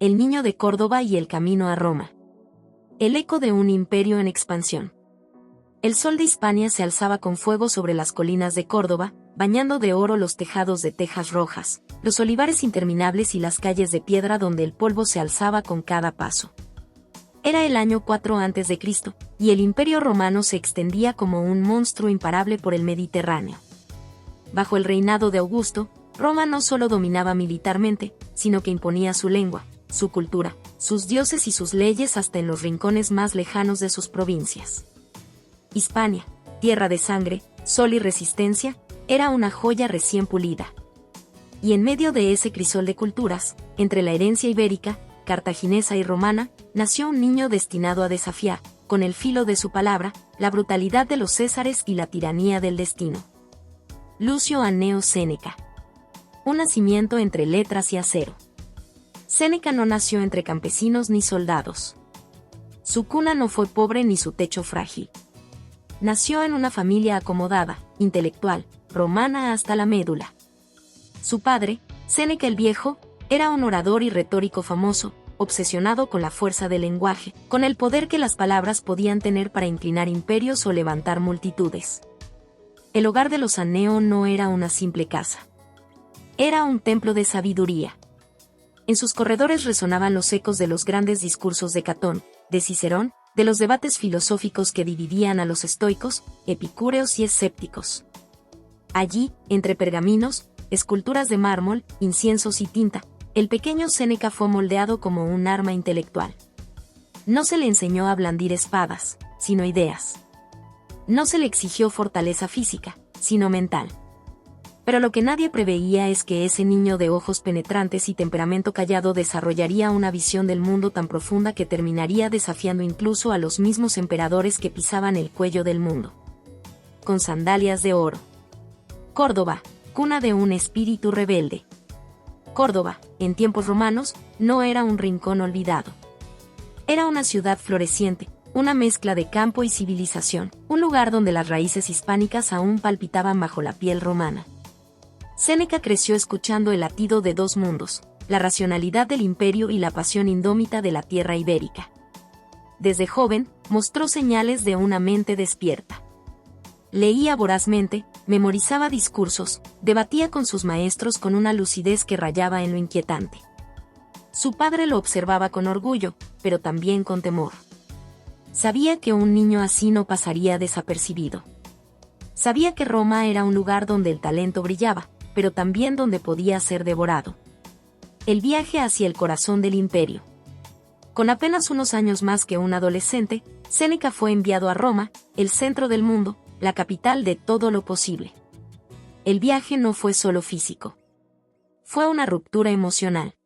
El niño de Córdoba y el camino a Roma. El eco de un imperio en expansión. El sol de Hispania se alzaba con fuego sobre las colinas de Córdoba, bañando de oro los tejados de tejas rojas, los olivares interminables y las calles de piedra donde el polvo se alzaba con cada paso. Era el año 4 a.C., y el imperio romano se extendía como un monstruo imparable por el Mediterráneo. Bajo el reinado de Augusto, Roma no solo dominaba militarmente, sino que imponía su lengua, su cultura, sus dioses y sus leyes hasta en los rincones más lejanos de sus provincias. Hispania, tierra de sangre, sol y resistencia, era una joya recién pulida. Y en medio de ese crisol de culturas, entre la herencia ibérica, cartaginesa y romana, nació un niño destinado a desafiar, con el filo de su palabra, la brutalidad de los césares y la tiranía del destino. Lucio Anneo Séneca. Un nacimiento entre letras y acero. Séneca no nació entre campesinos ni soldados. Su cuna no fue pobre ni su techo frágil. Nació en una familia acomodada, intelectual, romana hasta la médula. Su padre, Séneca el Viejo, era un orador y retórico famoso, obsesionado con la fuerza del lenguaje, con el poder que las palabras podían tener para inclinar imperios o levantar multitudes. El hogar de los Anneo no era una simple casa. Era un templo de sabiduría. En sus corredores resonaban los ecos de los grandes discursos de Catón, de Cicerón, de los debates filosóficos que dividían a los estoicos, epicúreos y escépticos. Allí, entre pergaminos, esculturas de mármol, inciensos y tinta, el pequeño Séneca fue moldeado como un arma intelectual. No se le enseñó a blandir espadas, sino ideas. No se le exigió fortaleza física, sino mental. Pero lo que nadie preveía es que ese niño de ojos penetrantes y temperamento callado desarrollaría una visión del mundo tan profunda que terminaría desafiando incluso a los mismos emperadores que pisaban el cuello del mundo. Con sandalias de oro. Córdoba, cuna de un espíritu rebelde. Córdoba, en tiempos romanos, no era un rincón olvidado. Era una ciudad floreciente, una mezcla de campo y civilización, un lugar donde las raíces hispánicas aún palpitaban bajo la piel romana. Séneca creció escuchando el latido de dos mundos, la racionalidad del imperio y la pasión indómita de la tierra ibérica. Desde joven, mostró señales de una mente despierta. Leía vorazmente, memorizaba discursos, debatía con sus maestros con una lucidez que rayaba en lo inquietante. Su padre lo observaba con orgullo, pero también con temor. Sabía que un niño así no pasaría desapercibido. Sabía que Roma era un lugar donde el talento brillaba, pero también donde podía ser devorado. El viaje hacia el corazón del imperio. Con apenas unos años más que un adolescente, Séneca fue enviado a Roma, el centro del mundo, la capital de todo lo posible. El viaje no fue solo físico. Fue una ruptura emocional.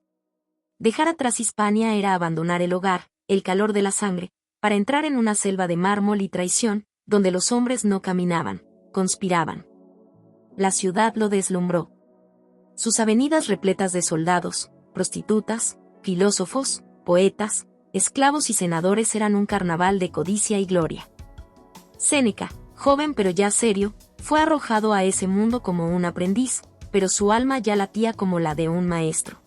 Dejar atrás Hispania era abandonar el hogar, el calor de la sangre, para entrar en una selva de mármol y traición, donde los hombres no caminaban, conspiraban. La ciudad lo deslumbró. Sus avenidas repletas de soldados, prostitutas, filósofos, poetas, esclavos y senadores eran un carnaval de codicia y gloria. Séneca, joven pero ya serio, fue arrojado a ese mundo como un aprendiz, pero su alma ya latía como la de un maestro.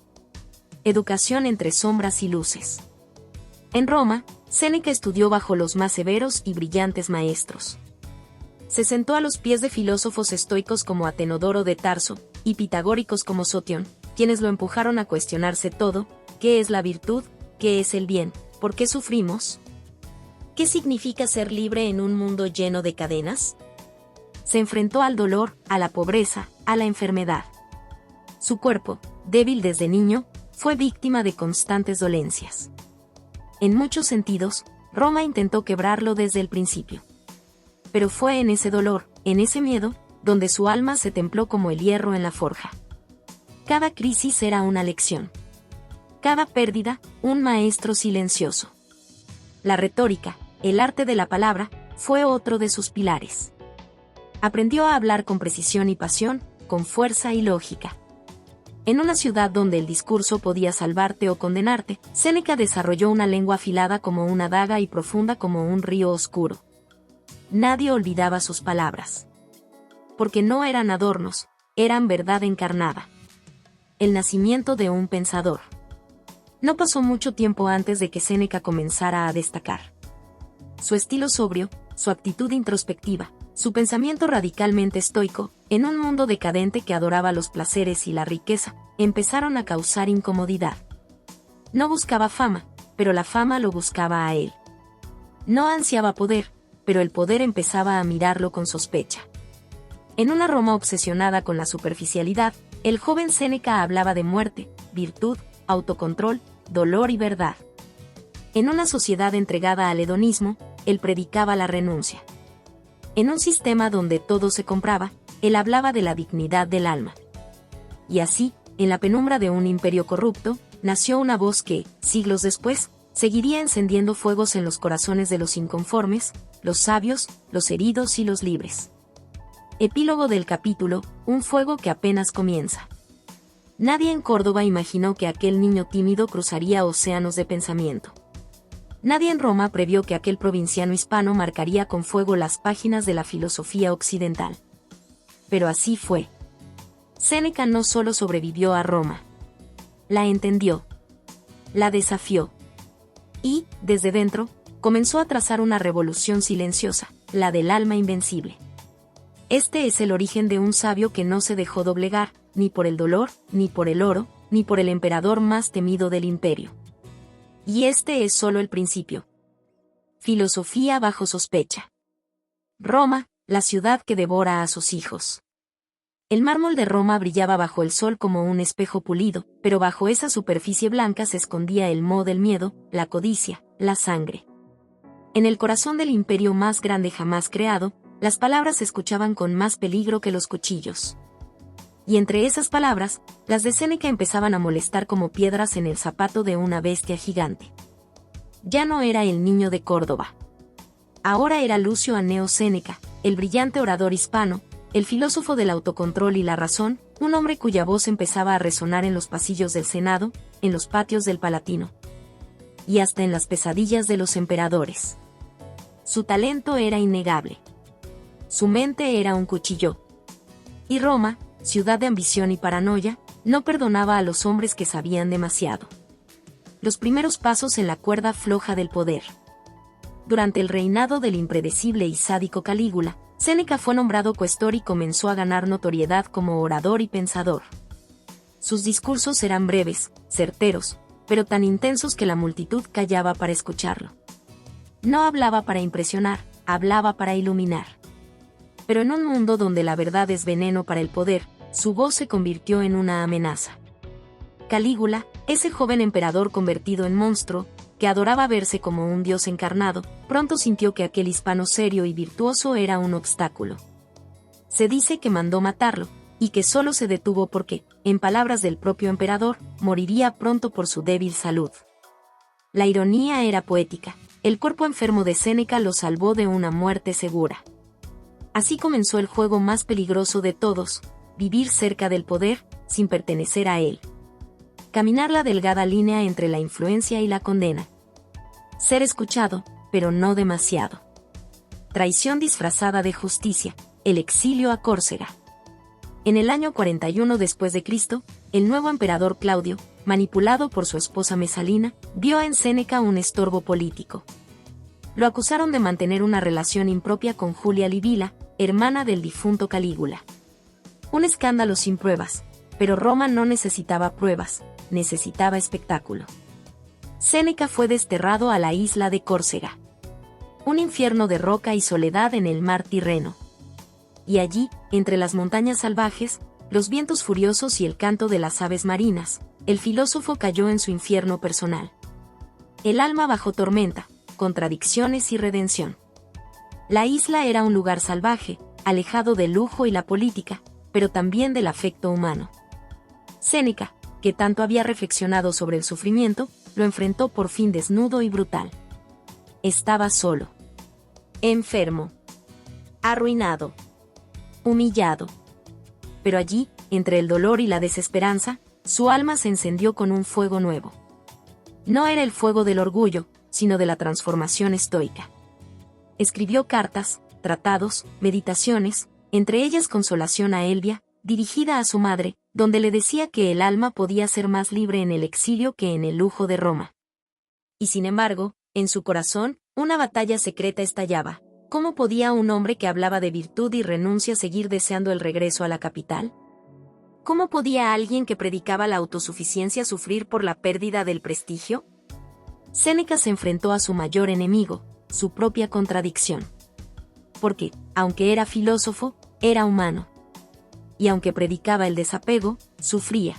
Educación entre sombras y luces. En Roma, Séneca estudió bajo los más severos y brillantes maestros. Se sentó a los pies de filósofos estoicos como Atenodoro de Tarso, y pitagóricos como Sotión, quienes lo empujaron a cuestionarse todo: ¿qué es la virtud? ¿Qué es el bien? ¿Por qué sufrimos? ¿Qué significa ser libre en un mundo lleno de cadenas? Se enfrentó al dolor, a la pobreza, a la enfermedad. Su cuerpo, débil desde niño, fue víctima de constantes dolencias. En muchos sentidos, Roma intentó quebrarlo desde el principio. Pero fue en ese dolor, en ese miedo, donde su alma se templó como el hierro en la forja. Cada crisis era una lección. Cada pérdida, un maestro silencioso. La retórica, el arte de la palabra, fue otro de sus pilares. Aprendió a hablar con precisión y pasión, con fuerza y lógica. En una ciudad donde el discurso podía salvarte o condenarte, Séneca desarrolló una lengua afilada como una daga y profunda como un río oscuro. Nadie olvidaba sus palabras. Porque no eran adornos, eran verdad encarnada. El nacimiento de un pensador. No pasó mucho tiempo antes de que Séneca comenzara a destacar. Su estilo sobrio, su actitud introspectiva, su pensamiento radicalmente estoico, en un mundo decadente que adoraba los placeres y la riqueza, empezaron a causar incomodidad. No buscaba fama, pero la fama lo buscaba a él. No ansiaba poder, pero el poder empezaba a mirarlo con sospecha. En una Roma obsesionada con la superficialidad, el joven Séneca hablaba de muerte, virtud, autocontrol, dolor y verdad. En una sociedad entregada al hedonismo, él predicaba la renuncia. En un sistema donde todo se compraba, él hablaba de la dignidad del alma. Y así, en la penumbra de un imperio corrupto, nació una voz que, siglos después, seguiría encendiendo fuegos en los corazones de los inconformes, los sabios, los heridos y los libres. Epílogo del capítulo, un fuego que apenas comienza. Nadie en Córdoba imaginó que aquel niño tímido cruzaría océanos de pensamiento. Nadie en Roma previó que aquel provinciano hispano marcaría con fuego las páginas de la filosofía occidental. Pero así fue. Séneca no solo sobrevivió a Roma. La entendió. La desafió. Y, desde dentro, comenzó a trazar una revolución silenciosa, la del alma invencible. Este es el origen de un sabio que no se dejó doblegar, ni por el dolor, ni por el oro, ni por el emperador más temido del imperio. Y este es solo el principio. Filosofía bajo sospecha. Roma, la ciudad que devora a sus hijos. El mármol de Roma brillaba bajo el sol como un espejo pulido, pero bajo esa superficie blanca se escondía el moho del miedo, la codicia, la sangre. En el corazón del imperio más grande jamás creado, las palabras se escuchaban con más peligro que los cuchillos. Y entre esas palabras, las de Séneca empezaban a molestar como piedras en el zapato de una bestia gigante. Ya no era el niño de Córdoba. Ahora era Lucio Anneo Séneca, el brillante orador hispano, el filósofo del autocontrol y la razón, un hombre cuya voz empezaba a resonar en los pasillos del Senado, en los patios del Palatino. Y hasta en las pesadillas de los emperadores. Su talento era innegable. Su mente era un cuchillo. Y Roma, ciudad de ambición y paranoia, no perdonaba a los hombres que sabían demasiado. Los primeros pasos en la cuerda floja del poder. Durante el reinado del impredecible y sádico Calígula, Séneca fue nombrado cuestor y comenzó a ganar notoriedad como orador y pensador. Sus discursos eran breves, certeros, pero tan intensos que la multitud callaba para escucharlo. No hablaba para impresionar, hablaba para iluminar. Pero en un mundo donde la verdad es veneno para el poder, su voz se convirtió en una amenaza. Calígula, ese joven emperador convertido en monstruo, que adoraba verse como un dios encarnado, pronto sintió que aquel hispano serio y virtuoso era un obstáculo. Se dice que mandó matarlo, y que solo se detuvo porque, en palabras del propio emperador, moriría pronto por su débil salud. La ironía era poética. El cuerpo enfermo de Séneca lo salvó de una muerte segura. Así comenzó el juego más peligroso de todos, vivir cerca del poder, sin pertenecer a él. Caminar la delgada línea entre la influencia y la condena. Ser escuchado, pero no demasiado. Traición disfrazada de justicia, el exilio a Córcega. En el año 41 después de Cristo, el nuevo emperador Claudio, manipulado por su esposa Mesalina, vio en Séneca un estorbo político. Lo acusaron de mantener una relación impropia con Julia Livila, hermana del difunto Calígula. Un escándalo sin pruebas, pero Roma no necesitaba pruebas, necesitaba espectáculo. Séneca fue desterrado a la isla de Córcega. Un infierno de roca y soledad en el mar Tirreno. Y allí, entre las montañas salvajes, los vientos furiosos y el canto de las aves marinas, el filósofo cayó en su infierno personal. El alma bajo tormenta, contradicciones y redención. La isla era un lugar salvaje, alejado del lujo y la política, pero también del afecto humano. Séneca, que tanto había reflexionado sobre el sufrimiento, lo enfrentó por fin desnudo y brutal. Estaba solo. Enfermo. Arruinado. Humillado. Pero allí, entre el dolor y la desesperanza, su alma se encendió con un fuego nuevo. No era el fuego del orgullo, sino de la transformación estoica. Escribió cartas, tratados, meditaciones, entre ellas Consolación a Elvia, dirigida a su madre, donde le decía que el alma podía ser más libre en el exilio que en el lujo de Roma. Y sin embargo, en su corazón, una batalla secreta estallaba. ¿Cómo podía un hombre que hablaba de virtud y renuncia seguir deseando el regreso a la capital? ¿Cómo podía alguien que predicaba la autosuficiencia sufrir por la pérdida del prestigio? Séneca se enfrentó a su mayor enemigo, su propia contradicción. Porque, aunque era filósofo, era humano. Y aunque predicaba el desapego, sufría.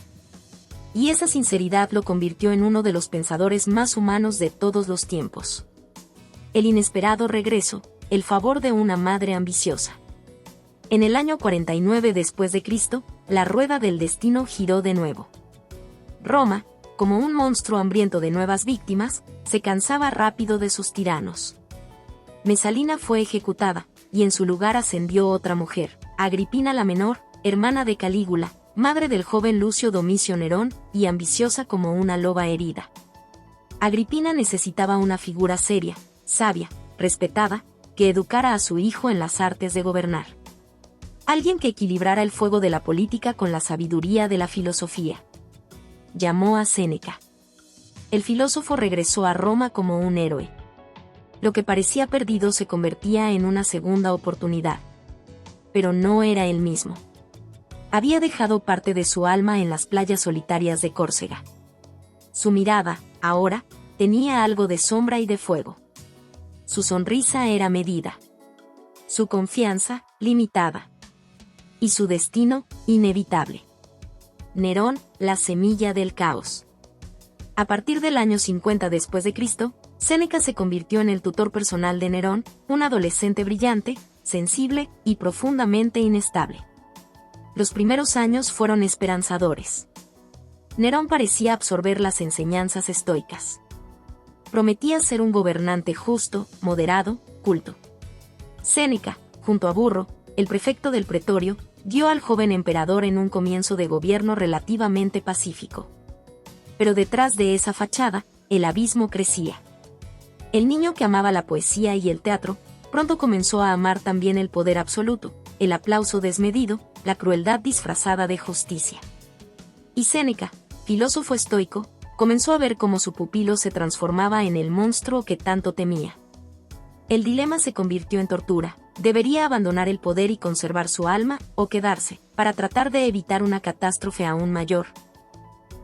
Y esa sinceridad lo convirtió en uno de los pensadores más humanos de todos los tiempos. El inesperado regreso, el favor de una madre ambiciosa. En el año 49 después de Cristo, la rueda del destino giró de nuevo. Roma, como un monstruo hambriento de nuevas víctimas, se cansaba rápido de sus tiranos. Mesalina fue ejecutada, y en su lugar ascendió otra mujer, Agripina la menor, hermana de Calígula, madre del joven Lucio Domicio Nerón, y ambiciosa como una loba herida. Agripina necesitaba una figura seria, sabia, respetada, que educara a su hijo en las artes de gobernar. Alguien que equilibrara el fuego de la política con la sabiduría de la filosofía. Llamó a Séneca. El filósofo regresó a Roma como un héroe. Lo que parecía perdido se convertía en una segunda oportunidad. Pero no era el mismo. Había dejado parte de su alma en las playas solitarias de Córcega. Su mirada, ahora, tenía algo de sombra y de fuego. Su sonrisa era medida. Su confianza, limitada. Y su destino, inevitable. Nerón, la semilla del caos. A partir del año 50 después de Cristo, Séneca se convirtió en el tutor personal de Nerón, un adolescente brillante, sensible y profundamente inestable. Los primeros años fueron esperanzadores. Nerón parecía absorber las enseñanzas estoicas. Prometía ser un gobernante justo, moderado, culto. Séneca, junto a Burro, el prefecto del pretorio, dio al joven emperador en un comienzo de gobierno relativamente pacífico. Pero detrás de esa fachada, el abismo crecía. El niño que amaba la poesía y el teatro, pronto comenzó a amar también el poder absoluto, el aplauso desmedido, la crueldad disfrazada de justicia. Y Séneca, filósofo estoico, comenzó a ver cómo su pupilo se transformaba en el monstruo que tanto temía. El dilema se convirtió en tortura. Debería abandonar el poder y conservar su alma, o quedarse, para tratar de evitar una catástrofe aún mayor.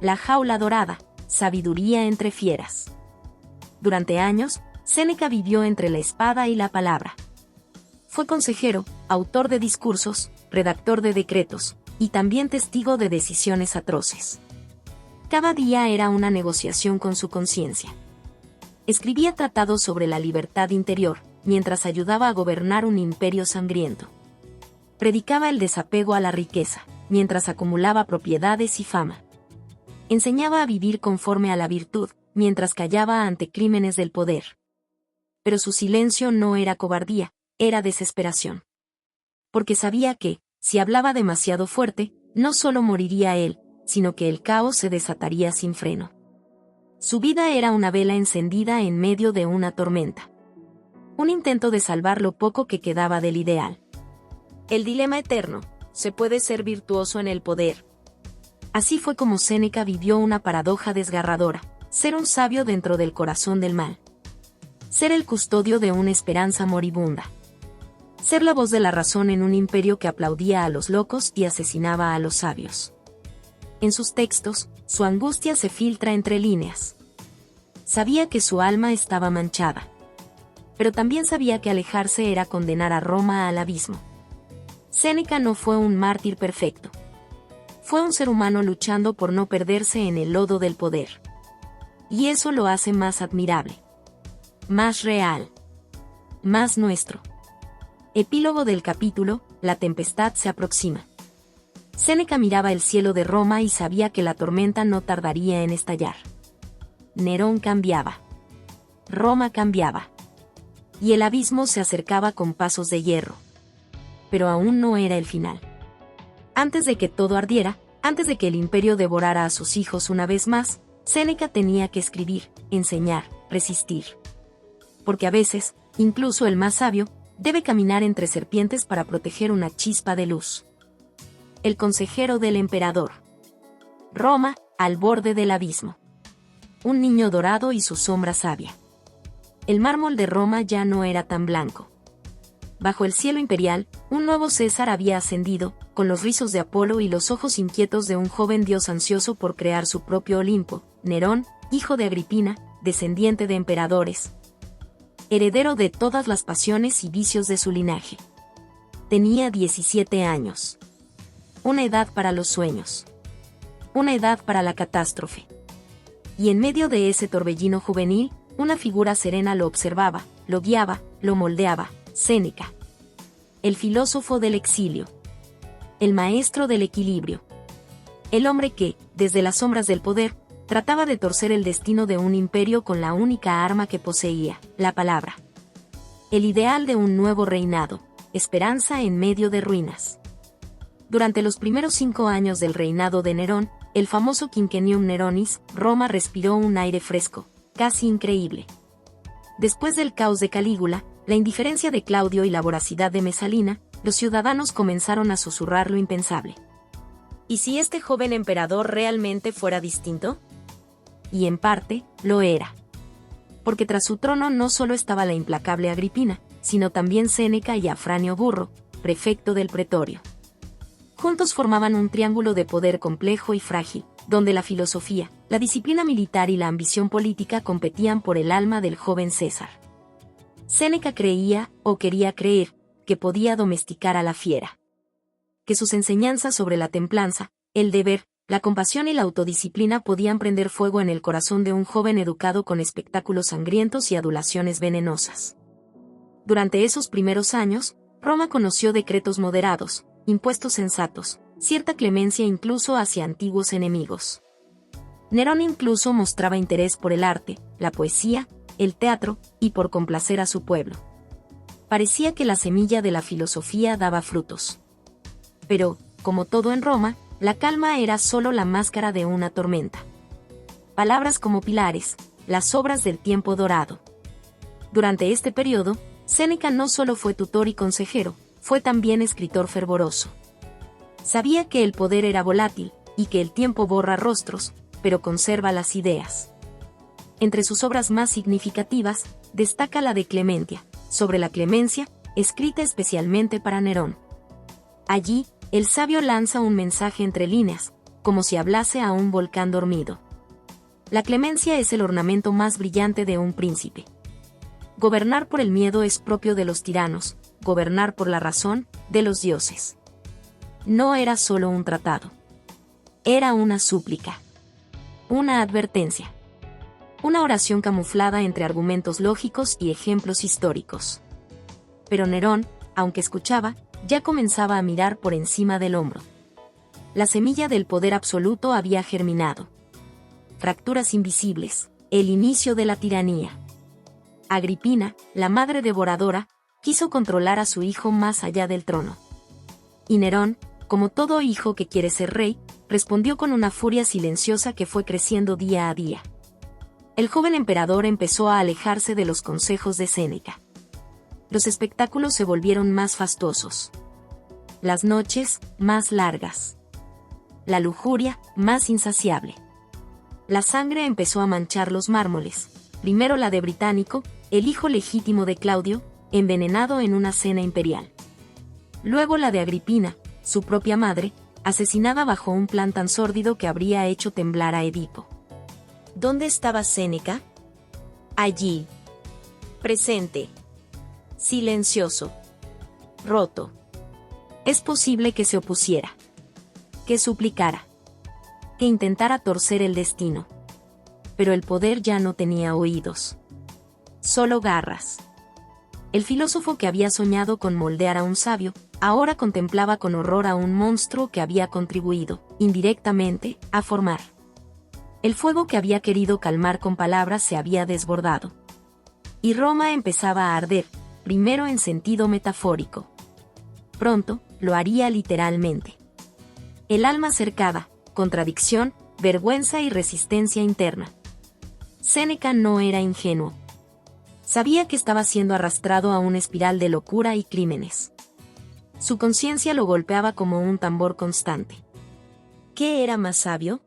La jaula dorada, sabiduría entre fieras. Durante años, Séneca vivió entre la espada y la palabra. Fue consejero, autor de discursos, redactor de decretos, y también testigo de decisiones atroces. Cada día era una negociación con su conciencia. Escribía tratados sobre la libertad interior, mientras ayudaba a gobernar un imperio sangriento. Predicaba el desapego a la riqueza, mientras acumulaba propiedades y fama. Enseñaba a vivir conforme a la virtud, mientras callaba ante crímenes del poder. Pero su silencio no era cobardía, era desesperación. Porque sabía que, si hablaba demasiado fuerte, no solo moriría él, sino que el caos se desataría sin freno. Su vida era una vela encendida en medio de una tormenta. Un intento de salvar lo poco que quedaba del ideal. El dilema eterno: ¿se puede ser virtuoso en el poder? Así fue como Séneca vivió una paradoja desgarradora: ser un sabio dentro del corazón del mal. Ser el custodio de una esperanza moribunda. Ser la voz de la razón en un imperio que aplaudía a los locos y asesinaba a los sabios. En sus textos, su angustia se filtra entre líneas. Sabía que su alma estaba manchada. Pero también sabía que alejarse era condenar a Roma al abismo. Séneca no fue un mártir perfecto. Fue un ser humano luchando por no perderse en el lodo del poder. Y eso lo hace más admirable. Más real. Más nuestro. Epílogo del capítulo: La tempestad se aproxima. Séneca miraba el cielo de Roma y sabía que la tormenta no tardaría en estallar. Nerón cambiaba. Roma cambiaba. Y el abismo se acercaba con pasos de hierro. Pero aún no era el final. Antes de que todo ardiera, antes de que el imperio devorara a sus hijos una vez más, Séneca tenía que escribir, enseñar, resistir. Porque a veces, incluso el más sabio, debe caminar entre serpientes para proteger una chispa de luz. El consejero del emperador. Roma, al borde del abismo. Un niño dorado y su sombra sabia. El mármol de Roma ya no era tan blanco. Bajo el cielo imperial, un nuevo César había ascendido, con los rizos de Apolo y los ojos inquietos de un joven dios ansioso por crear su propio Olimpo, Nerón, hijo de Agripina, descendiente de emperadores, heredero de todas las pasiones y vicios de su linaje. Tenía 17 años. Una edad para los sueños. Una edad para la catástrofe. Y en medio de ese torbellino juvenil, una figura serena lo observaba, lo guiaba, lo moldeaba: Séneca. El filósofo del exilio. El maestro del equilibrio. El hombre que, desde las sombras del poder, trataba de torcer el destino de un imperio con la única arma que poseía, la palabra. El ideal de un nuevo reinado, esperanza en medio de ruinas. Durante los primeros 5 años del reinado de Nerón, el famoso Quinquennium Neronis, Roma respiró un aire fresco, casi increíble. Después del caos de Calígula, la indiferencia de Claudio y la voracidad de Mesalina, los ciudadanos comenzaron a susurrar lo impensable. ¿Y si este joven emperador realmente fuera distinto? Y en parte, lo era. Porque tras su trono no solo estaba la implacable Agripina, sino también Séneca y Afranio Burro, prefecto del pretorio. Juntos formaban un triángulo de poder complejo y frágil, donde la filosofía, la disciplina militar y la ambición política competían por el alma del joven César. Séneca creía, o quería creer, que podía domesticar a la fiera. Que sus enseñanzas sobre la templanza, el deber, la compasión y la autodisciplina podían prender fuego en el corazón de un joven educado con espectáculos sangrientos y adulaciones venenosas. Durante esos primeros años, Roma conoció decretos moderados, impuestos sensatos, cierta clemencia incluso hacia antiguos enemigos. Nerón incluso mostraba interés por el arte, la poesía, el teatro, y por complacer a su pueblo. Parecía que la semilla de la filosofía daba frutos. Pero, como todo en Roma, la calma era solo la máscara de una tormenta. Palabras como pilares, las obras del tiempo dorado. Durante este periodo, Séneca no solo fue tutor y consejero, fue también escritor fervoroso. Sabía que el poder era volátil, y que el tiempo borra rostros, pero conserva las ideas. Entre sus obras más significativas, destaca la de Clementia, sobre la clemencia, escrita especialmente para Nerón. Allí, el sabio lanza un mensaje entre líneas, como si hablase a un volcán dormido. La clemencia es el ornamento más brillante de un príncipe. Gobernar por el miedo es propio de los tiranos, gobernar por la razón, de los dioses. No era solo un tratado. Era una súplica. Una advertencia. Una oración camuflada entre argumentos lógicos y ejemplos históricos. Pero Nerón, aunque escuchaba, ya comenzaba a mirar por encima del hombro. La semilla del poder absoluto había germinado. Fracturas invisibles, el inicio de la tiranía. Agripina, la madre devoradora, quiso controlar a su hijo más allá del trono. Y Nerón, como todo hijo que quiere ser rey, respondió con una furia silenciosa que fue creciendo día a día. El joven emperador empezó a alejarse de los consejos de Séneca. Los espectáculos se volvieron más fastuosos. Las noches, más largas. La lujuria, más insaciable. La sangre empezó a manchar los mármoles, primero la de Británico, el hijo legítimo de Claudio, envenenado en una cena imperial. Luego la de Agripina, su propia madre, asesinada bajo un plan tan sórdido que habría hecho temblar a Edipo. ¿Dónde estaba Séneca? Allí. Presente. Silencioso. Roto. Es posible que se opusiera. Que suplicara. Que intentara torcer el destino. Pero el poder ya no tenía oídos. Solo garras. El filósofo que había soñado con moldear a un sabio, ahora contemplaba con horror a un monstruo que había contribuido, indirectamente, a formar. El fuego que había querido calmar con palabras se había desbordado. Y Roma empezaba a arder, primero en sentido metafórico. Pronto, lo haría literalmente. El alma cercada, contradicción, vergüenza y resistencia interna. Séneca no era ingenuo. Sabía que estaba siendo arrastrado a una espiral de locura y crímenes. Su conciencia lo golpeaba como un tambor constante. ¿Qué era más sabio?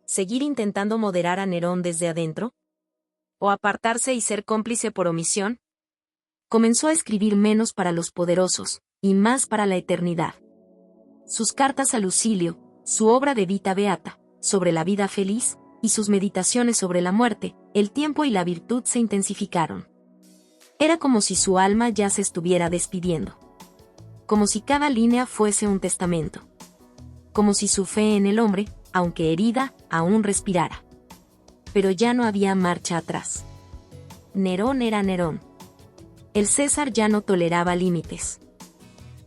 ¿Seguir intentando moderar a Nerón desde adentro? ¿O apartarse y ser cómplice por omisión? Comenzó a escribir menos para los poderosos, y más para la eternidad. Sus cartas a Lucilio, su obra de Vita Beata, sobre la vida feliz, y sus meditaciones sobre la muerte, el tiempo y la virtud se intensificaron. Era como si su alma ya se estuviera despidiendo. Como si cada línea fuese un testamento. Como si su fe en el hombre, aunque herida, aún respirara. Pero ya no había marcha atrás. Nerón era Nerón. El César ya no toleraba límites.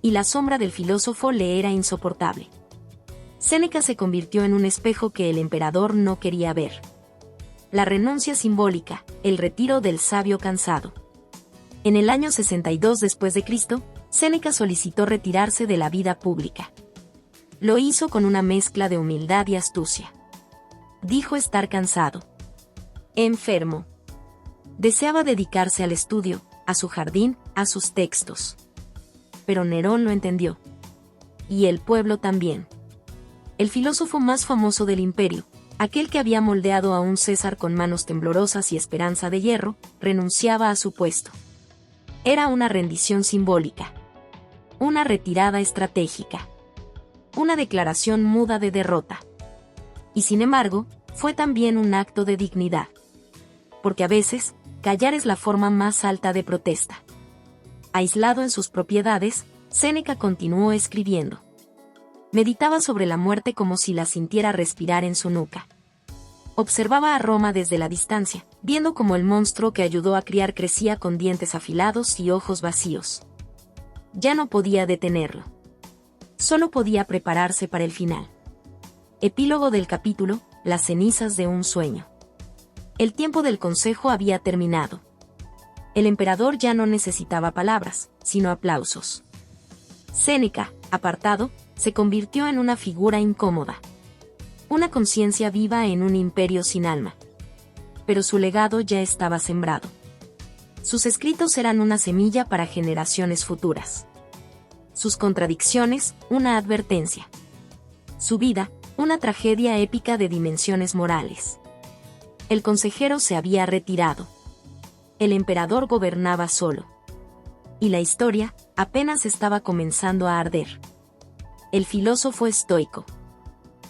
Y la sombra del filósofo le era insoportable. Séneca se convirtió en un espejo que el emperador no quería ver. La renuncia simbólica, el retiro del sabio cansado. En el año 62 después de Cristo, Séneca solicitó retirarse de la vida pública. Lo hizo con una mezcla de humildad y astucia. Dijo estar cansado. Enfermo. Deseaba dedicarse al estudio, a su jardín, a sus textos. Pero Nerón lo entendió. Y el pueblo también. El filósofo más famoso del imperio, aquel que había moldeado a un César con manos temblorosas y esperanza de hierro, renunciaba a su puesto. Era una rendición simbólica. Una retirada estratégica. Una declaración muda de derrota. Y sin embargo, fue también un acto de dignidad. Porque a veces, callar es la forma más alta de protesta. Aislado en sus propiedades, Séneca continuó escribiendo. Meditaba sobre la muerte como si la sintiera respirar en su nuca. Observaba a Roma desde la distancia, viendo cómo el monstruo que ayudó a criar crecía con dientes afilados y ojos vacíos. Ya no podía detenerlo. Solo podía prepararse para el final. Epílogo del capítulo, las cenizas de un sueño. El tiempo del consejo había terminado. El emperador ya no necesitaba palabras, sino aplausos. Séneca, apartado, se convirtió en una figura incómoda. Una conciencia viva en un imperio sin alma. Pero su legado ya estaba sembrado. Sus escritos eran una semilla para generaciones futuras. Sus contradicciones, una advertencia. Su vida, una tragedia épica de dimensiones morales. El consejero se había retirado. El emperador gobernaba solo. Y la historia apenas estaba comenzando a arder. El filósofo estoico.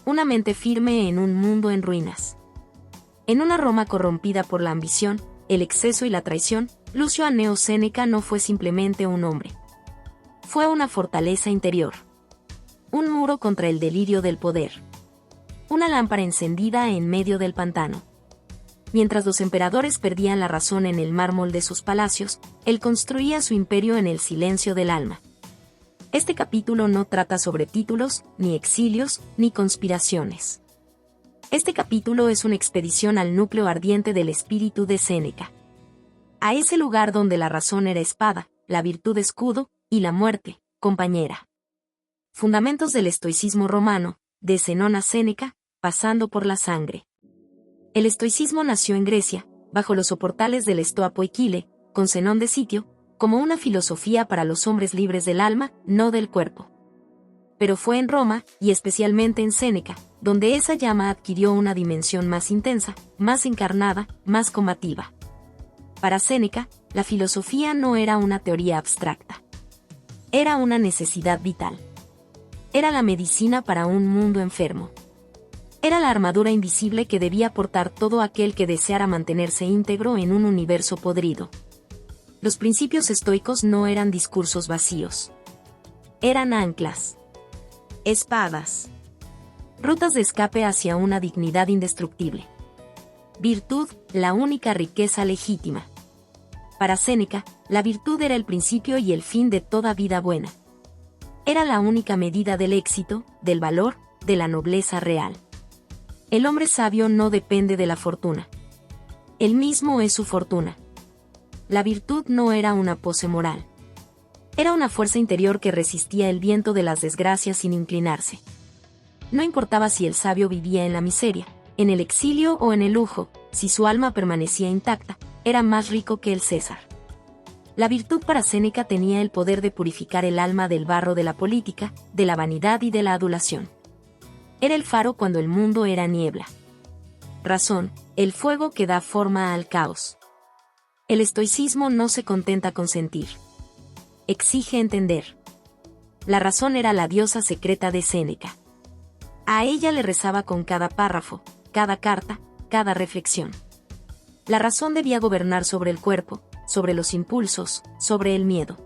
Una mente firme en un mundo en ruinas. En una Roma corrompida por la ambición, el exceso y la traición, Lucio Anneo Séneca no fue simplemente un hombre. Fue una fortaleza interior. Un muro contra el delirio del poder. Una lámpara encendida en medio del pantano. Mientras los emperadores perdían la razón en el mármol de sus palacios, él construía su imperio en el silencio del alma. Este capítulo no trata sobre títulos, ni exilios, ni conspiraciones. Este capítulo es una expedición al núcleo ardiente del espíritu de Séneca. A ese lugar donde la razón era espada, la virtud escudo, y la muerte, compañera. Fundamentos del estoicismo romano, de Zenón a Séneca, pasando por la sangre. El estoicismo nació en Grecia, bajo los soportales del Stoa Poikile, con Zenón de Sitio, como una filosofía para los hombres libres del alma, no del cuerpo. Pero fue en Roma, y especialmente en Séneca, donde esa llama adquirió una dimensión más intensa, más encarnada, más combativa. Para Séneca, la filosofía no era una teoría abstracta. Era una necesidad vital. Era la medicina para un mundo enfermo. Era la armadura invisible que debía portar todo aquel que deseara mantenerse íntegro en un universo podrido. Los principios estoicos no eran discursos vacíos. Eran anclas. Espadas. Rutas de escape hacia una dignidad indestructible. Virtud, la única riqueza legítima. Para Séneca, la virtud era el principio y el fin de toda vida buena. Era la única medida del éxito, del valor, de la nobleza real. El hombre sabio no depende de la fortuna. Él mismo es su fortuna. La virtud no era una pose moral. Era una fuerza interior que resistía el viento de las desgracias sin inclinarse. No importaba si el sabio vivía en la miseria, en el exilio o en el lujo, si su alma permanecía intacta, era más rico que el César. La virtud para Séneca tenía el poder de purificar el alma del barro de la política, de la vanidad y de la adulación. Era el faro cuando el mundo era niebla. razón, el fuego que da forma al caos. El estoicismo no se contenta con sentir. Exige entender. La razón era la diosa secreta de Séneca. A ella le rezaba con cada párrafo, cada carta, cada reflexión. La razón debía gobernar sobre el cuerpo, sobre los impulsos, sobre el miedo.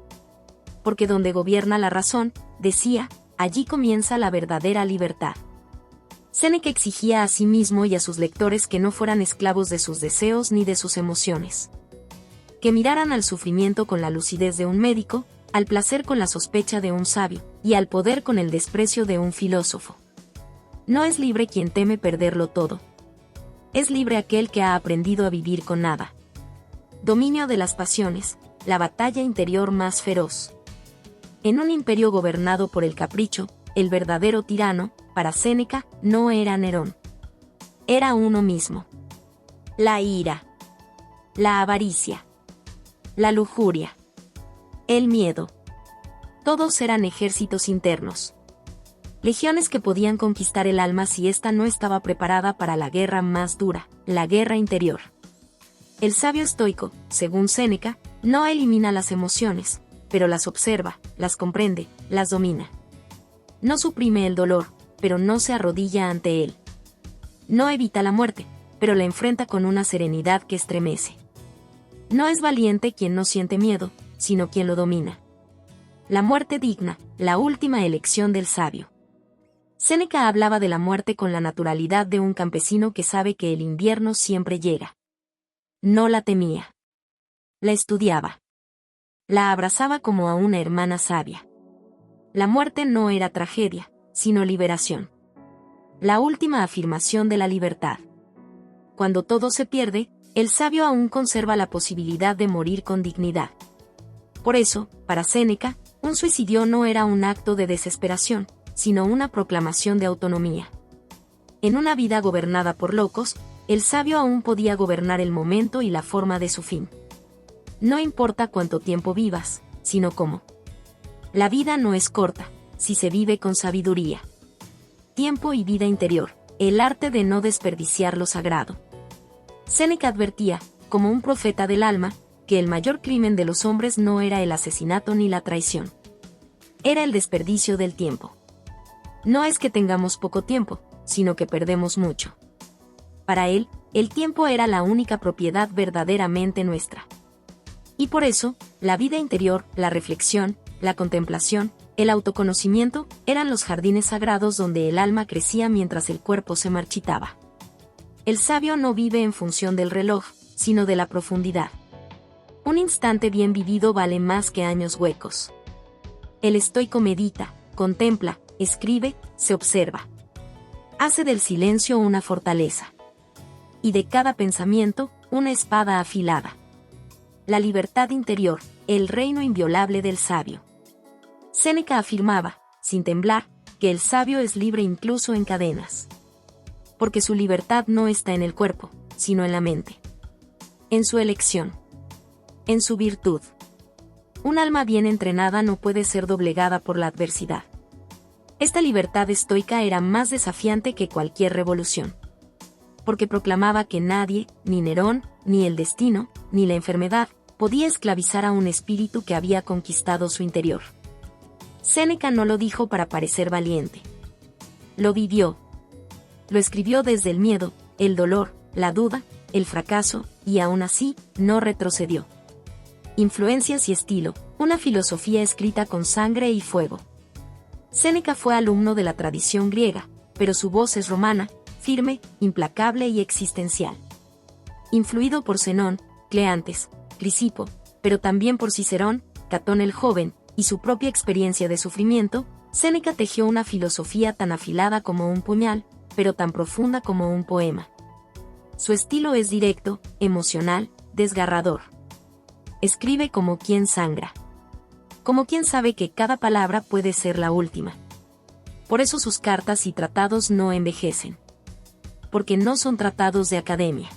Porque donde gobierna la razón, decía, allí comienza la verdadera libertad. Séneca exigía a sí mismo y a sus lectores que no fueran esclavos de sus deseos ni de sus emociones. Que miraran al sufrimiento con la lucidez de un médico, al placer con la sospecha de un sabio, y al poder con el desprecio de un filósofo. No es libre quien teme perderlo todo. Es libre aquel que ha aprendido a vivir con nada. Dominio de las pasiones, la batalla interior más feroz. En un imperio gobernado por el capricho, el verdadero tirano, para Séneca, no era Nerón. Era uno mismo. La ira. La avaricia. La lujuria. El miedo. Todos eran ejércitos internos. Legiones que podían conquistar el alma si ésta no estaba preparada para la guerra más dura, la guerra interior. El sabio estoico, según Séneca, no elimina las emociones, pero las observa, las comprende, las domina. No suprime el dolor, pero no se arrodilla ante él. No evita la muerte, pero la enfrenta con una serenidad que estremece. No es valiente quien no siente miedo, sino quien lo domina. La muerte digna, la última elección del sabio. Séneca hablaba de la muerte con la naturalidad de un campesino que sabe que el invierno siempre llega. No la temía. La estudiaba. La abrazaba como a una hermana sabia. La muerte no era tragedia, sino liberación. La última afirmación de la libertad. Cuando todo se pierde, el sabio aún conserva la posibilidad de morir con dignidad. Por eso, para Séneca, un suicidio no era un acto de desesperación, sino una proclamación de autonomía. En una vida gobernada por locos, el sabio aún podía gobernar el momento y la forma de su fin. No importa cuánto tiempo vivas, sino cómo. La vida no es corta, si se vive con sabiduría. Tiempo y vida interior, el arte de no desperdiciar lo sagrado. Séneca advertía, como un profeta del alma, que el mayor crimen de los hombres no era el asesinato ni la traición. Era el desperdicio del tiempo. No es que tengamos poco tiempo, sino que perdemos mucho. Para él, el tiempo era la única propiedad verdaderamente nuestra. Y por eso, la vida interior, la reflexión, la contemplación, el autoconocimiento, eran los jardines sagrados donde el alma crecía mientras el cuerpo se marchitaba. El sabio no vive en función del reloj, sino de la profundidad. Un instante bien vivido vale más que años huecos. El estoico medita, contempla, escribe, se observa. Hace del silencio una fortaleza. Y de cada pensamiento, una espada afilada. La libertad interior, el reino inviolable del sabio. Séneca afirmaba, sin temblar, que el sabio es libre incluso en cadenas. Porque su libertad no está en el cuerpo, sino en la mente. En su elección. En su virtud. Un alma bien entrenada no puede ser doblegada por la adversidad. Esta libertad estoica era más desafiante que cualquier revolución. Porque proclamaba que nadie, ni Nerón, ni el destino, ni la enfermedad, podía esclavizar a un espíritu que había conquistado su interior. Séneca no lo dijo para parecer valiente. Lo vivió. Lo escribió desde el miedo, el dolor, la duda, el fracaso, y aún así, no retrocedió. Influencias y estilo, una filosofía escrita con sangre y fuego. Séneca fue alumno de la tradición griega, pero su voz es romana, firme, implacable y existencial. Influido por Zenón, Cleantes, Crisipo, pero también por Cicerón, Catón el Joven, y su propia experiencia de sufrimiento, Séneca tejió una filosofía tan afilada como un puñal, pero tan profunda como un poema. Su estilo es directo, emocional, desgarrador. Escribe como quien sangra. Como quien sabe que cada palabra puede ser la última. Por eso sus cartas y tratados no envejecen. Porque no son tratados de academia.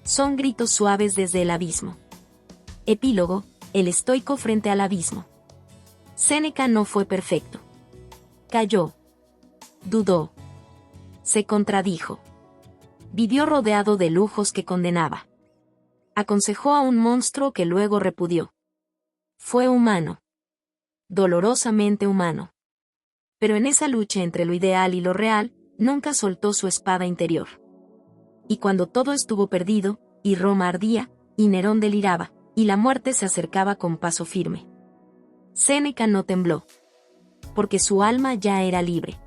Son gritos suaves desde el abismo. Epílogo, el estoico frente al abismo. Séneca no fue perfecto. Cayó. Dudó. Se contradijo. Vivió rodeado de lujos que condenaba. Aconsejó a un monstruo que luego repudió. Fue humano. Dolorosamente humano. Pero en esa lucha entre lo ideal y lo real, nunca soltó su espada interior. Y cuando todo estuvo perdido, y Roma ardía, y Nerón deliraba, y la muerte se acercaba con paso firme, Séneca no tembló. Porque su alma ya era libre.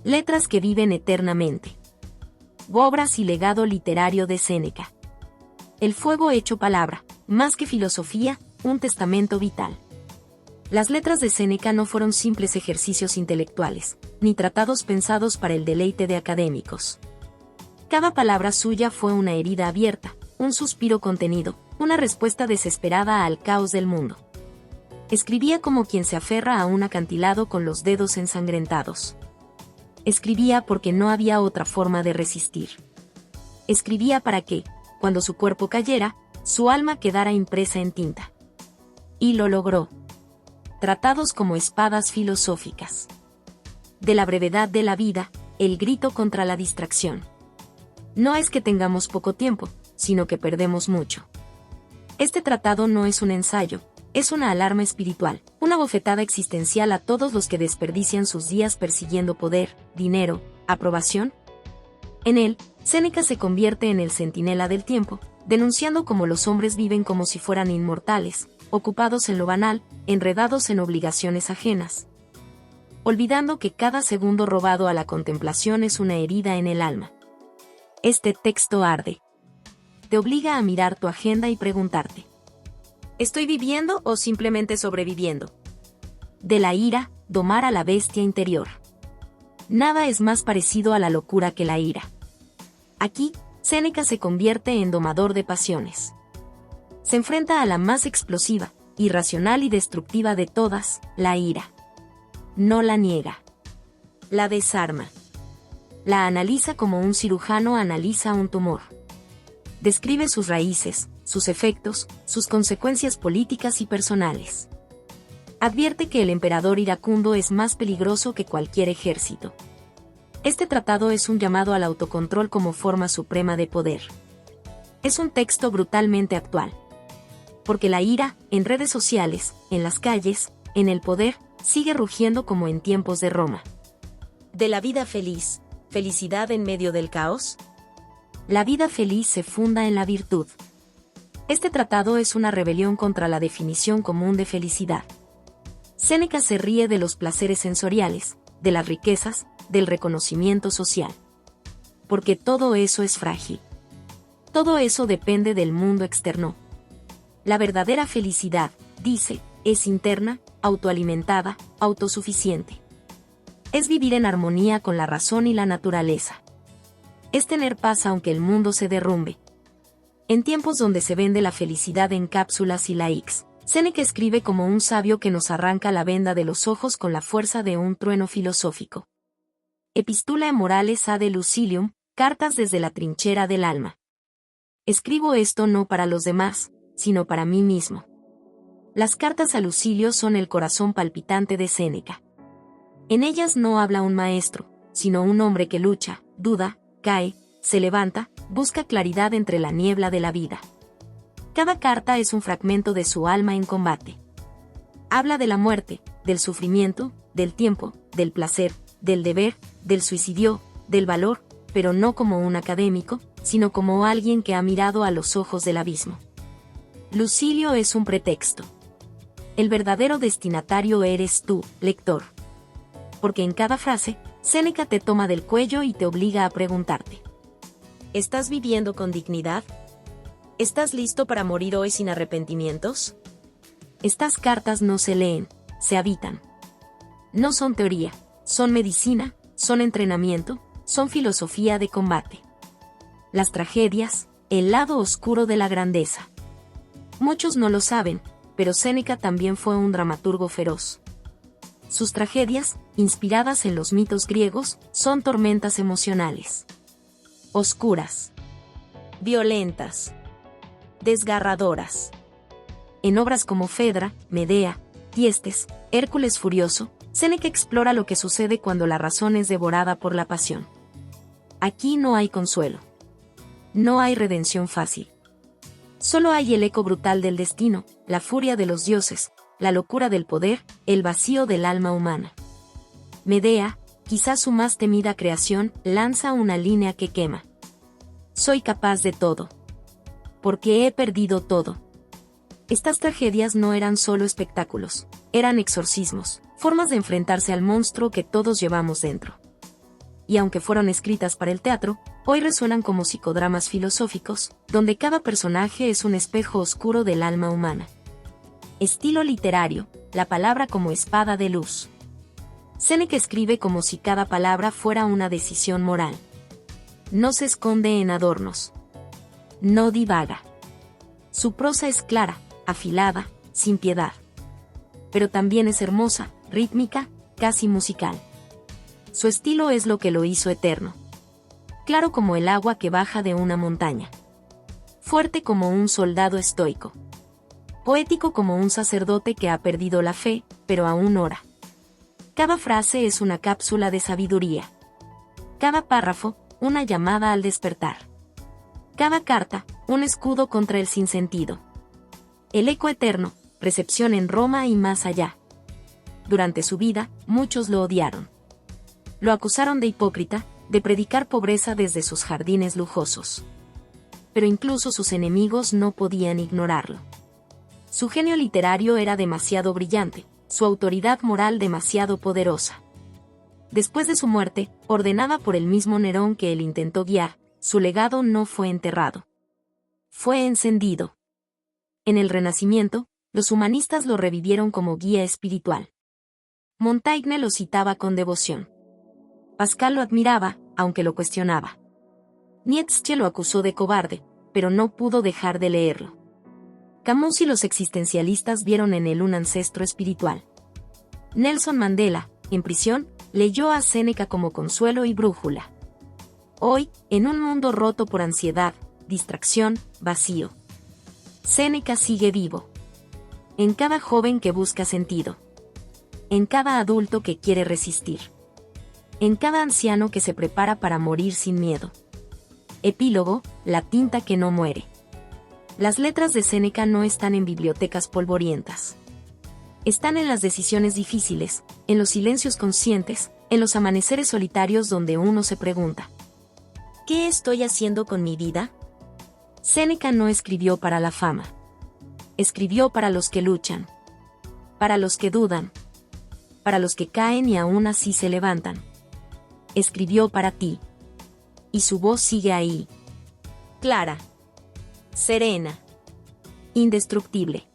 Letras que viven eternamente. Obras y legado literario de Séneca. El fuego hecho palabra, más que filosofía, un testamento vital. Las letras de Séneca no fueron simples ejercicios intelectuales, ni tratados pensados para el deleite de académicos. Cada palabra suya fue una herida abierta, un suspiro contenido, una respuesta desesperada al caos del mundo. Escribía como quien se aferra a un acantilado con los dedos ensangrentados. Escribía porque no había otra forma de resistir. Escribía para que, cuando su cuerpo cayera, su alma quedara impresa en tinta. Y lo logró. Tratados como espadas filosóficas. De la brevedad de la vida, el grito contra la distracción. No es que tengamos poco tiempo, sino que perdemos mucho. Este tratado no es un ensayo, es una alarma espiritual, una bofetada existencial a todos los que desperdician sus días persiguiendo poder, dinero, aprobación. En él, Séneca se convierte en el centinela del tiempo, denunciando cómo los hombres viven como si fueran inmortales, ocupados en lo banal, enredados en obligaciones ajenas, olvidando que cada segundo robado a la contemplación es una herida en el alma. Este texto arde. Te obliga a mirar tu agenda y preguntarte: ¿estoy viviendo o simplemente sobreviviendo? De la ira, domar a la bestia interior. Nada es más parecido a la locura que la ira. Aquí, Séneca se convierte en domador de pasiones. Se enfrenta a la más explosiva, irracional y destructiva de todas, la ira. No la niega. La desarma. La analiza como un cirujano analiza un tumor. Describe sus raíces, sus efectos, sus consecuencias políticas y personales. Advierte que el emperador iracundo es más peligroso que cualquier ejército. Este tratado es un llamado al autocontrol como forma suprema de poder. Es un texto brutalmente actual. Porque la ira, en redes sociales, en las calles, en el poder, sigue rugiendo como en tiempos de Roma. De la vida feliz, felicidad en medio del caos. La vida feliz se funda en la virtud. Este tratado es una rebelión contra la definición común de felicidad. Séneca se ríe de los placeres sensoriales, de las riquezas, del reconocimiento social. Porque todo eso es frágil. Todo eso depende del mundo externo. La verdadera felicidad, dice, es interna, autoalimentada, autosuficiente. Es vivir en armonía con la razón y la naturaleza. Es tener paz aunque el mundo se derrumbe. En tiempos donde se vende la felicidad en cápsulas y likes, Séneca escribe como un sabio que nos arranca la venda de los ojos con la fuerza de un trueno filosófico. Epistulae Morales ad Lucilium, cartas desde la trinchera del alma. Escribo esto no para los demás, sino para mí mismo. Las cartas a Lucilio son el corazón palpitante de Séneca. En ellas no habla un maestro, sino un hombre que lucha, duda, cae, se levanta, busca claridad entre la niebla de la vida. Cada carta es un fragmento de su alma en combate. Habla de la muerte, del sufrimiento, del tiempo, del placer, del deber, del suicidio, del valor, pero no como un académico, sino como alguien que ha mirado a los ojos del abismo. Lucilio es un pretexto. El verdadero destinatario eres tú, lector. Porque en cada frase, Séneca te toma del cuello y te obliga a preguntarte: ¿estás viviendo con dignidad? ¿Estás listo para morir hoy sin arrepentimientos? Estas cartas no se leen, se habitan. No son teoría, son medicina, son entrenamiento, son filosofía de combate. Las tragedias, el lado oscuro de la grandeza. Muchos no lo saben, pero Séneca también fue un dramaturgo feroz. Sus tragedias, inspiradas en los mitos griegos, son tormentas emocionales. Oscuras. Violentas. Desgarradoras. En obras como Fedra, Medea, Tiestes, Hércules Furioso, Séneca explora lo que sucede cuando la razón es devorada por la pasión. Aquí no hay consuelo. No hay redención fácil. Solo hay el eco brutal del destino, la furia de los dioses, la locura del poder, el vacío del alma humana. Medea, quizás su más temida creación, lanza una línea que quema. Soy capaz de todo. Porque he perdido todo. Estas tragedias no eran solo espectáculos, eran exorcismos, formas de enfrentarse al monstruo que todos llevamos dentro. Y aunque fueron escritas para el teatro, hoy resuenan como psicodramas filosóficos, donde cada personaje es un espejo oscuro del alma humana. Estilo literario, la palabra como espada de luz. Séneca escribe como si cada palabra fuera una decisión moral. No se esconde en adornos. No divaga. Su prosa es clara, afilada, sin piedad. Pero también es hermosa, rítmica, casi musical. Su estilo es lo que lo hizo eterno. Claro como el agua que baja de una montaña. Fuerte como un soldado estoico. Poético como un sacerdote que ha perdido la fe, pero aún ora. Cada frase es una cápsula de sabiduría. Cada párrafo, una llamada al despertar. Cada carta, un escudo contra el sinsentido. El eco eterno, recepción en Roma y más allá. Durante su vida, muchos lo odiaron. Lo acusaron de hipócrita, de predicar pobreza desde sus jardines lujosos. Pero incluso sus enemigos no podían ignorarlo. Su genio literario era demasiado brillante, su autoridad moral demasiado poderosa. Después de su muerte, ordenada por el mismo Nerón que él intentó guiar, su legado no fue enterrado. Fue encendido. En el Renacimiento, los humanistas lo revivieron como guía espiritual. Montaigne lo citaba con devoción. Pascal lo admiraba, aunque lo cuestionaba. Nietzsche lo acusó de cobarde, pero no pudo dejar de leerlo. Camus y los existencialistas vieron en él un ancestro espiritual. Nelson Mandela, en prisión, leyó a Séneca como consuelo y brújula. Hoy, en un mundo roto por ansiedad, distracción, vacío, Séneca sigue vivo. En cada joven que busca sentido. En cada adulto que quiere resistir. En cada anciano que se prepara para morir sin miedo. Epílogo, la tinta que no muere. Las letras de Séneca no están en bibliotecas polvorientas. Están en las decisiones difíciles, en los silencios conscientes, en los amaneceres solitarios donde uno se pregunta: ¿qué estoy haciendo con mi vida? Séneca no escribió para la fama. Escribió para los que luchan. Para los que dudan. Para los que caen y aún así se levantan. Escribió para ti. Y su voz sigue ahí. Clara. Serena. Indestructible.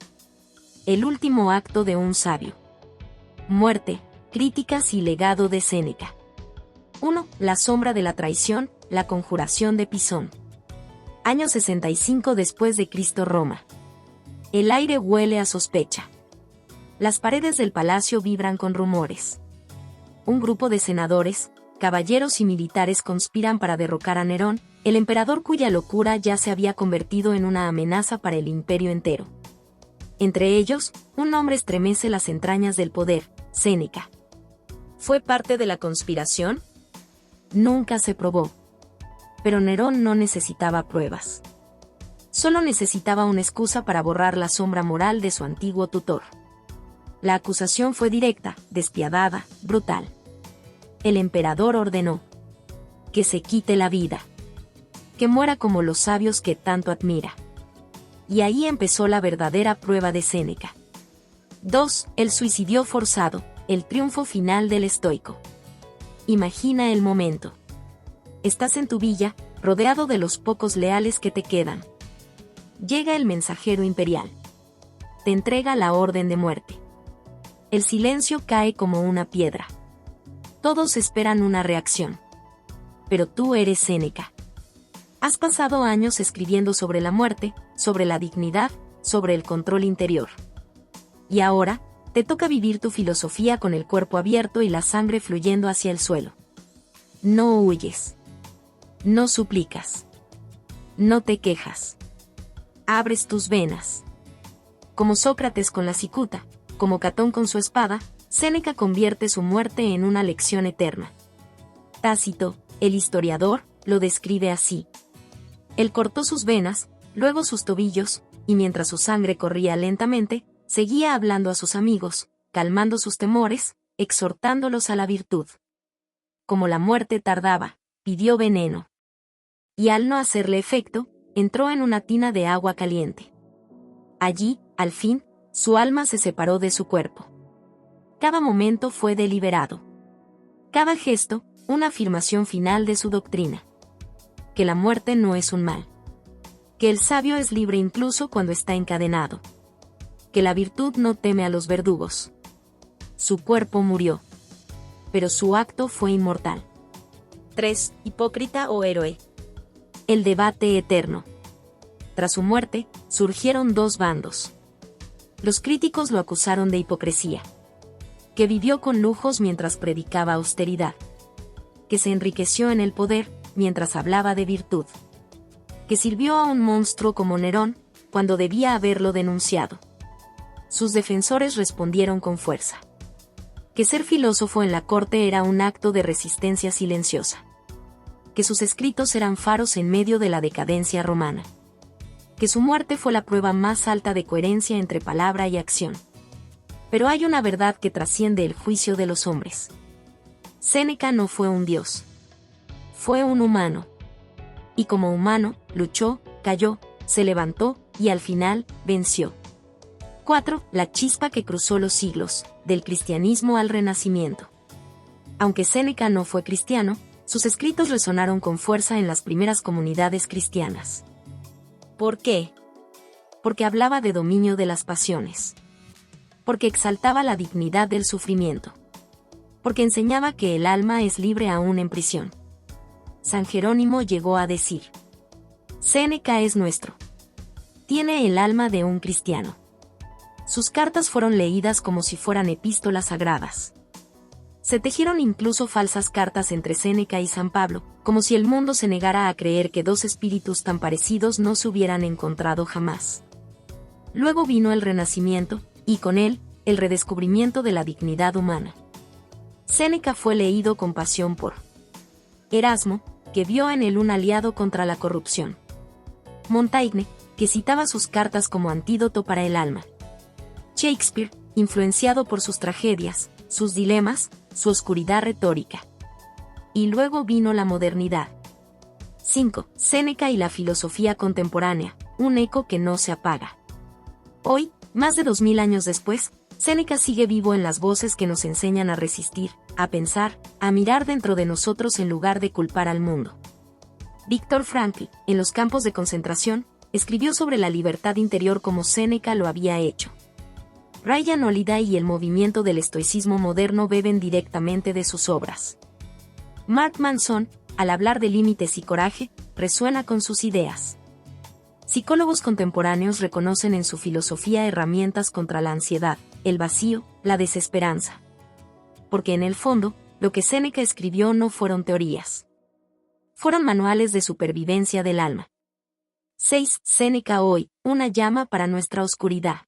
El último acto de un sabio. Muerte, críticas y legado de Séneca. 1. La sombra de la traición, la conjuración de Pisón. Año 65 después de Cristo, Roma. El aire huele a sospecha. Las paredes del palacio vibran con rumores. Un grupo de senadores, caballeros y militares conspiran para derrocar a Nerón, el emperador cuya locura ya se había convertido en una amenaza para el imperio entero. Entre ellos, un hombre estremece las entrañas del poder, Séneca. ¿Fue parte de la conspiración? Nunca se probó. Pero Nerón no necesitaba pruebas. Solo necesitaba una excusa para borrar la sombra moral de su antiguo tutor. La acusación fue directa, despiadada, brutal. El emperador ordenó que se quite la vida, que muera como los sabios que tanto admira. Y ahí empezó la verdadera prueba de Séneca. 2. El suicidio forzado, el triunfo final del estoico. Imagina el momento. Estás en tu villa, rodeado de los pocos leales que te quedan. Llega el mensajero imperial. Te entrega la orden de muerte. El silencio cae como una piedra. Todos esperan una reacción. Pero tú eres Séneca. Has pasado años escribiendo sobre la muerte, sobre la dignidad, sobre el control interior. Y ahora, te toca vivir tu filosofía con el cuerpo abierto y la sangre fluyendo hacia el suelo. No huyes. No suplicas. No te quejas. Abres tus venas. Como Sócrates con la cicuta, como Catón con su espada, Séneca convierte su muerte en una lección eterna. Tácito, el historiador, lo describe así. Él cortó sus venas, luego sus tobillos, y mientras su sangre corría lentamente, seguía hablando a sus amigos, calmando sus temores, exhortándolos a la virtud. Como la muerte tardaba, pidió veneno. Y al no hacerle efecto, entró en una tina de agua caliente. Allí, al fin, su alma se separó de su cuerpo. Cada momento fue deliberado. Cada gesto, una afirmación final de su doctrina. Que la muerte no es un mal. Que el sabio es libre incluso cuando está encadenado. Que la virtud no teme a los verdugos. Su cuerpo murió. Pero su acto fue inmortal. 3. ¿Hipócrita o héroe? El debate eterno. Tras su muerte, surgieron dos bandos. Los críticos lo acusaron de hipocresía. Que vivió con lujos mientras predicaba austeridad. Que se enriqueció en el poder, mientras hablaba de virtud. Que sirvió a un monstruo como Nerón, cuando debía haberlo denunciado. Sus defensores respondieron con fuerza. Que ser filósofo en la corte era un acto de resistencia silenciosa. Que sus escritos eran faros en medio de la decadencia romana. Que su muerte fue la prueba más alta de coherencia entre palabra y acción. Pero hay una verdad que trasciende el juicio de los hombres. Séneca no fue un dios. Fue un humano. Y como humano, luchó, cayó, se levantó, y al final, venció. 4. La chispa que cruzó los siglos, del cristianismo al renacimiento. Aunque Séneca no fue cristiano, sus escritos resonaron con fuerza en las primeras comunidades cristianas. ¿Por qué? Porque hablaba de dominio de las pasiones. Porque exaltaba la dignidad del sufrimiento. Porque enseñaba que el alma es libre aún en prisión. San Jerónimo llegó a decir: Séneca es nuestro. Tiene el alma de un cristiano. Sus cartas fueron leídas como si fueran epístolas sagradas. Se tejieron incluso falsas cartas entre Séneca y San Pablo, como si el mundo se negara a creer que dos espíritus tan parecidos no se hubieran encontrado jamás. Luego vino el Renacimiento, y con él, el redescubrimiento de la dignidad humana. Séneca fue leído con pasión por Erasmo, que vio en él un aliado contra la corrupción. Montaigne, que citaba sus cartas como antídoto para el alma. Shakespeare, influenciado por sus tragedias, sus dilemas, su oscuridad retórica. Y luego vino la modernidad. 5. Séneca y la filosofía contemporánea, un eco que no se apaga. Hoy, más de 2000 años después, Séneca sigue vivo en las voces que nos enseñan a resistir, a pensar, a mirar dentro de nosotros en lugar de culpar al mundo. Viktor Frankl, en los campos de concentración, escribió sobre la libertad interior como Séneca lo había hecho. Ryan Holiday y el movimiento del estoicismo moderno beben directamente de sus obras. Mark Manson, al hablar de límites y coraje, resuena con sus ideas. Psicólogos contemporáneos reconocen en su filosofía herramientas contra la ansiedad, el vacío, la desesperanza. Porque en el fondo, lo que Séneca escribió no fueron teorías. Fueron manuales de supervivencia del alma. 6. Séneca hoy, una llama para nuestra oscuridad.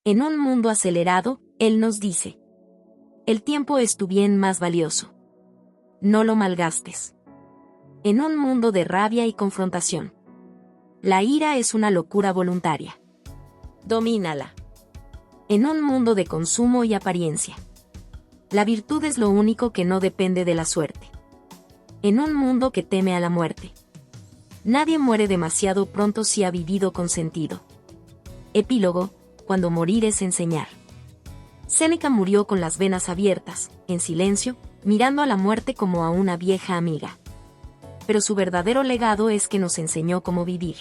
En un mundo acelerado, él nos dice: el tiempo es tu bien más valioso. No lo malgastes. En un mundo de rabia y confrontación, la ira es una locura voluntaria. Domínala. En un mundo de consumo y apariencia, la virtud es lo único que no depende de la suerte. En un mundo que teme a la muerte, nadie muere demasiado pronto si ha vivido con sentido. Epílogo: cuando morir es enseñar. Séneca murió con las venas abiertas, en silencio, mirando a la muerte como a una vieja amiga. Pero su verdadero legado es que nos enseñó cómo vivir.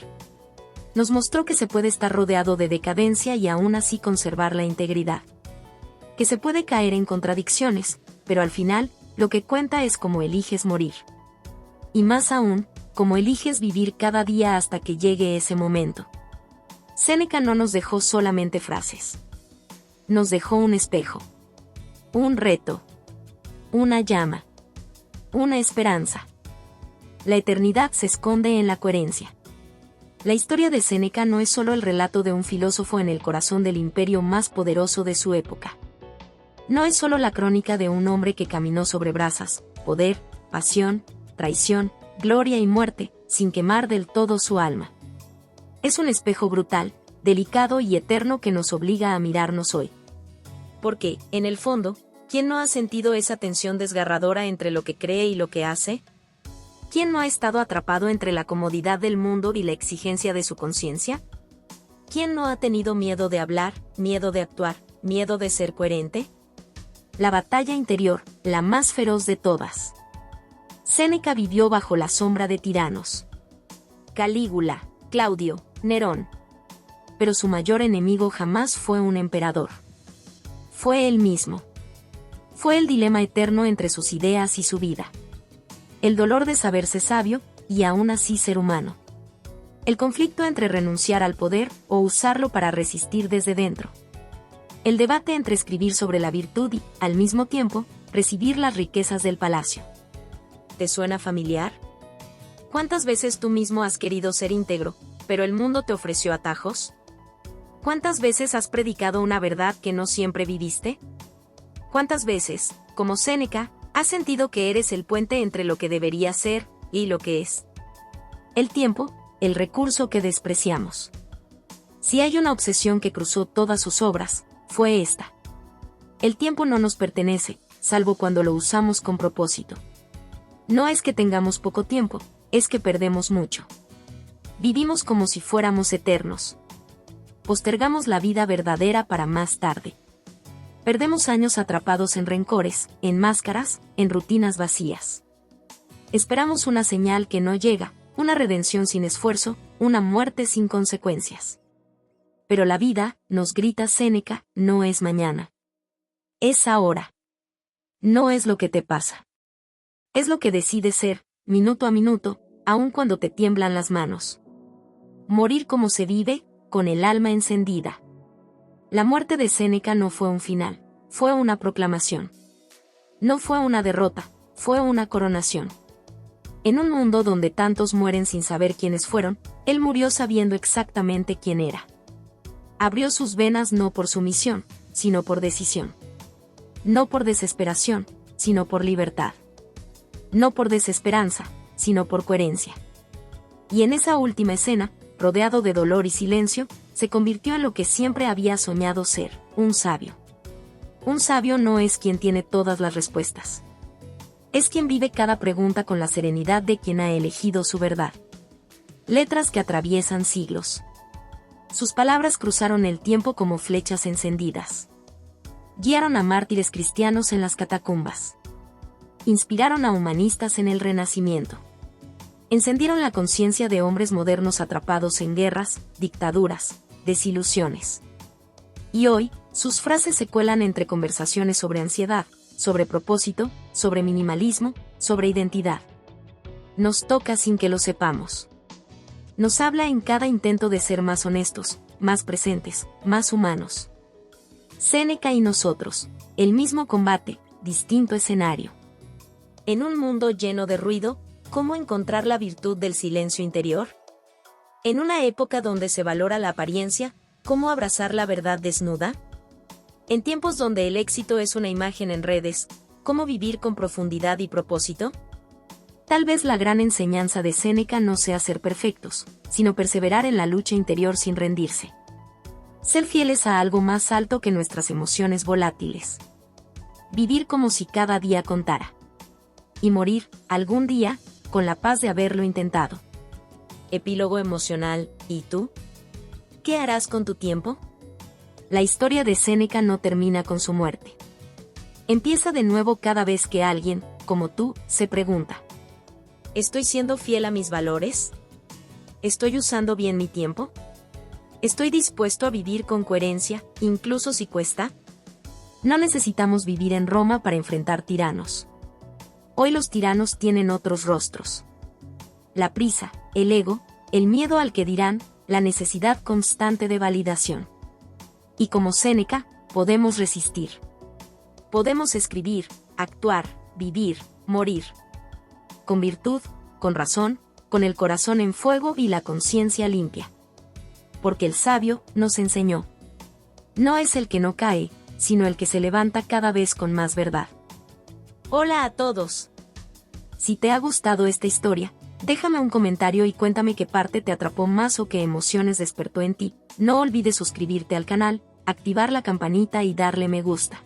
Nos mostró que se puede estar rodeado de decadencia y aún así conservar la integridad. Que se puede caer en contradicciones, pero al final, lo que cuenta es cómo eliges morir. Y más aún, cómo eliges vivir cada día hasta que llegue ese momento. Séneca no nos dejó solamente frases. Nos dejó un espejo. Un reto. Una llama. Una esperanza. La eternidad se esconde en la coherencia. La historia de Séneca no es solo el relato de un filósofo en el corazón del imperio más poderoso de su época. No es solo la crónica de un hombre que caminó sobre brasas, poder, pasión, traición, gloria y muerte, sin quemar del todo su alma. Es un espejo brutal, delicado y eterno que nos obliga a mirarnos hoy. Porque, en el fondo, ¿quién no ha sentido esa tensión desgarradora entre lo que cree y lo que hace? ¿Quién no ha estado atrapado entre la comodidad del mundo y la exigencia de su conciencia? ¿Quién no ha tenido miedo de hablar, miedo de actuar, miedo de ser coherente? La batalla interior, la más feroz de todas. Séneca vivió bajo la sombra de tiranos. Calígula, Claudio, Nerón. Pero su mayor enemigo jamás fue un emperador. Fue él mismo. Fue el dilema eterno entre sus ideas y su vida. El dolor de saberse sabio, y aún así ser humano. El conflicto entre renunciar al poder o usarlo para resistir desde dentro. El debate entre escribir sobre la virtud y, al mismo tiempo, recibir las riquezas del palacio. ¿Te suena familiar? ¿Cuántas veces tú mismo has querido ser íntegro, pero el mundo te ofreció atajos? ¿Cuántas veces has predicado una verdad que no siempre viviste? ¿Cuántas veces, como Séneca, has sentido que eres el puente entre lo que debería ser y lo que es? El tiempo, el recurso que despreciamos. Si hay una obsesión que cruzó todas sus obras, fue esta. El tiempo no nos pertenece, salvo cuando lo usamos con propósito. No es que tengamos poco tiempo, es que perdemos mucho. Vivimos como si fuéramos eternos. Postergamos la vida verdadera para más tarde. Perdemos años atrapados en rencores, en máscaras, en rutinas vacías. Esperamos una señal que no llega, una redención sin esfuerzo, una muerte sin consecuencias. Pero la vida, nos grita Séneca, no es mañana. Es ahora. No es lo que te pasa. Es lo que decides ser, minuto a minuto, aun cuando te tiemblan las manos. Morir como se vive, con el alma encendida. La muerte de Séneca no fue un final, fue una proclamación. No fue una derrota, fue una coronación. En un mundo donde tantos mueren sin saber quiénes fueron, él murió sabiendo exactamente quién era. Abrió sus venas no por sumisión, sino por decisión. No por desesperación, sino por libertad. No por desesperanza, sino por coherencia. Y en esa última escena, rodeado de dolor y silencio, se convirtió en lo que siempre había soñado ser, un sabio. Un sabio no es quien tiene todas las respuestas. Es quien vive cada pregunta con la serenidad de quien ha elegido su verdad. Letras que atraviesan siglos. Sus palabras cruzaron el tiempo como flechas encendidas. Guiaron a mártires cristianos en las catacumbas. Inspiraron a humanistas en el Renacimiento. Encendieron la conciencia de hombres modernos atrapados en guerras, dictaduras, desilusiones. Y hoy, sus frases se cuelan entre conversaciones sobre ansiedad, sobre propósito, sobre minimalismo, sobre identidad. Nos toca sin que lo sepamos. Nos habla en cada intento de ser más honestos, más presentes, más humanos. Séneca y nosotros, el mismo combate, distinto escenario. En un mundo lleno de ruido, ¿cómo encontrar la virtud del silencio interior? En una época donde se valora la apariencia, ¿cómo abrazar la verdad desnuda? En tiempos donde el éxito es una imagen en redes, ¿cómo vivir con profundidad y propósito? Tal vez la gran enseñanza de Séneca no sea ser perfectos, sino perseverar en la lucha interior sin rendirse. Ser fieles a algo más alto que nuestras emociones volátiles. Vivir como si cada día contara. Y morir, algún día, con la paz de haberlo intentado. Epílogo emocional, ¿y tú? ¿Qué harás con tu tiempo? La historia de Séneca no termina con su muerte. Empieza de nuevo cada vez que alguien, como tú, se pregunta: ¿estoy siendo fiel a mis valores? ¿Estoy usando bien mi tiempo? ¿Estoy dispuesto a vivir con coherencia, incluso si cuesta? No necesitamos vivir en Roma para enfrentar tiranos. Hoy los tiranos tienen otros rostros. La prisa, el ego, el miedo al que dirán, la necesidad constante de validación. Y como Séneca, podemos resistir. Podemos escribir, actuar, vivir, morir. Con virtud, con razón, con el corazón en fuego y la conciencia limpia. Porque el sabio nos enseñó. No es el que no cae, sino el que se levanta cada vez con más verdad. Hola a todos. Si te ha gustado esta historia, Déjame un comentario y cuéntame qué parte te atrapó más o qué emociones despertó en ti. No olvides suscribirte al canal, activar la campanita y darle me gusta.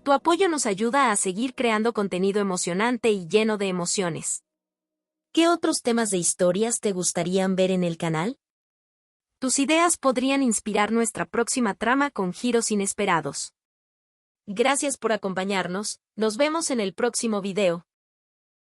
Tu apoyo nos ayuda a seguir creando contenido emocionante y lleno de emociones. ¿Qué otros temas de historias te gustarían ver en el canal? Tus ideas podrían inspirar nuestra próxima trama con giros inesperados. Gracias por acompañarnos, nos vemos en el próximo video.